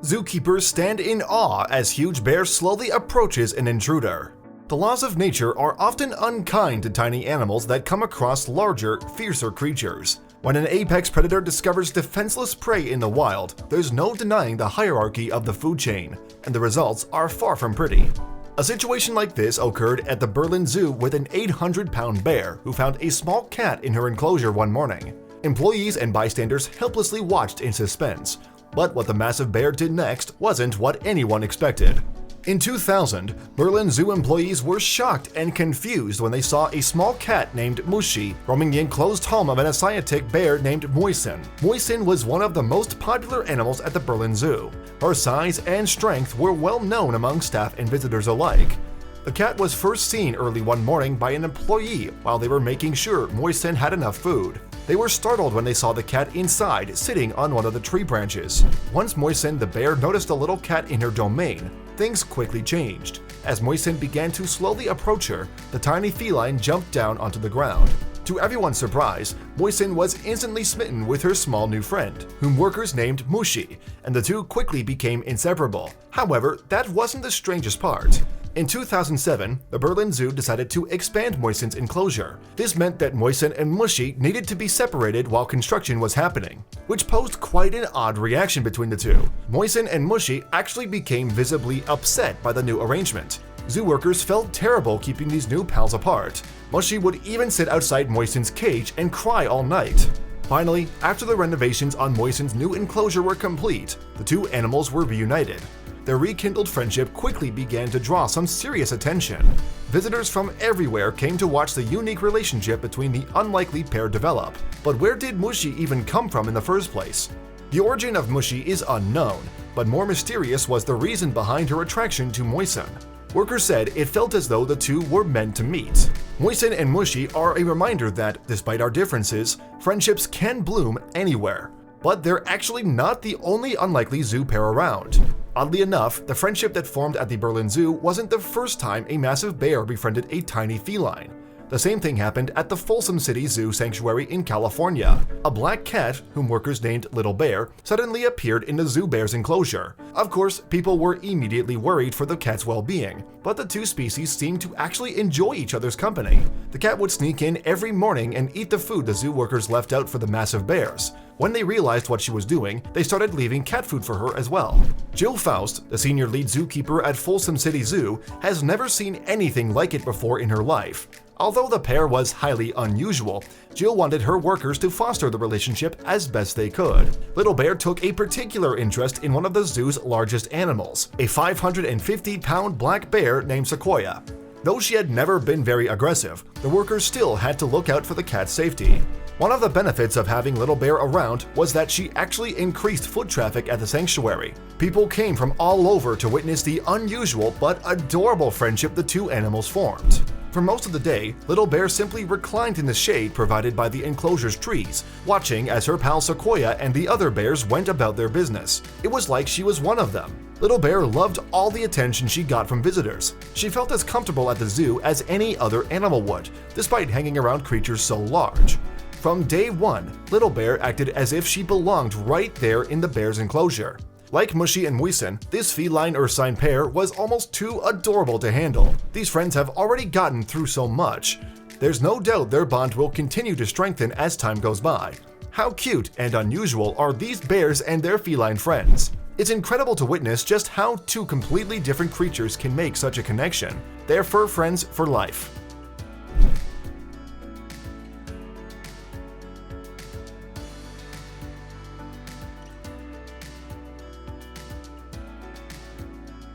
Zookeepers stand in awe as huge bear slowly approaches an intruder. The laws of nature are often unkind to tiny animals that come across larger, fiercer creatures. When an apex predator discovers defenseless prey in the wild, there's no denying the hierarchy of the food chain, and the results are far from pretty. A situation like this occurred at the Berlin Zoo with an 800-pound bear who found a small cat in her enclosure one morning. Employees and bystanders helplessly watched in suspense, but what the massive bear did next wasn't what anyone expected. In 2000, Berlin Zoo employees were shocked and confused when they saw a small cat named Mushi roaming the enclosed home of an Asiatic bear named Moisen. Moisen was one of the most popular animals at the Berlin Zoo. Her size and strength were well known among staff and visitors alike. The cat was first seen early one morning by an employee while they were making sure Moisen had enough food. They were startled when they saw the cat inside, sitting on one of the tree branches. Once Moisen the bear noticed a little cat in her domain, things quickly changed. As Moisen began to slowly approach her, the tiny feline jumped down onto the ground. To everyone's surprise, Moisen was instantly smitten with her small new friend, whom workers named Mushi, and the two quickly became inseparable. However, that wasn't the strangest part. In 2007, the Berlin Zoo decided to expand Moisen's enclosure. This meant that Moisen and Mushi needed to be separated while construction was happening, which posed quite an odd reaction between the two. Moisen and Mushi actually became visibly upset by the new arrangement. Zoo workers felt terrible keeping these new pals apart. Mushi would even sit outside Moisen's cage and cry all night. Finally, after the renovations on Moisen's new enclosure were complete, the two animals were reunited. Their rekindled friendship quickly began to draw some serious attention. Visitors from everywhere came to watch the unique relationship between the unlikely pair develop. But where did Mushi even come from in the first place? The origin of Mushi is unknown, but more mysterious was the reason behind her attraction to Moisen. Workers said it felt as though the two were meant to meet. Moisen and Mushi are a reminder that, despite our differences, friendships can bloom anywhere. But they're actually not the only unlikely zoo pair around. Oddly enough, the friendship that formed at the Berlin Zoo wasn't the first time a massive bear befriended a tiny feline. The same thing happened at the Folsom City Zoo Sanctuary in California. A black cat, whom workers named Little Bear, suddenly appeared in the zoo bear's enclosure. Of course, people were immediately worried for the cat's well-being, but the two species seemed to actually enjoy each other's company. The cat would sneak in every morning and eat the food the zoo workers left out for the massive bears. When they realized what she was doing, they started leaving cat food for her as well. Jill Faust, the senior lead zookeeper at Folsom City Zoo, has never seen anything like it before in her life. Although the pair was highly unusual, Jill wanted her workers to foster the relationship as best they could. Little Bear took a particular interest in one of the zoo's largest animals, a 550-pound black bear named Sequoia. Though she had never been very aggressive, the workers still had to look out for the cat's safety. One of the benefits of having Little Bear around was that she actually increased foot traffic at the sanctuary. People came from all over to witness the unusual but adorable friendship the two animals formed. For most of the day, Little Bear simply reclined in the shade provided by the enclosure's trees, watching as her pal Sequoia and the other bears went about their business. It was like she was one of them. Little Bear loved all the attention she got from visitors. She felt as comfortable at the zoo as any other animal would, despite hanging around creatures so large. From day one, Little Bear acted as if she belonged right there in the bear's enclosure. Like Mushi and Moisen, this feline ursine pair was almost too adorable to handle. These friends have already gotten through so much. There's no doubt their bond will continue to strengthen as time goes by. How cute and unusual are these bears and their feline friends? It's incredible to witness just how two completely different creatures can make such a connection. They're fur friends for life.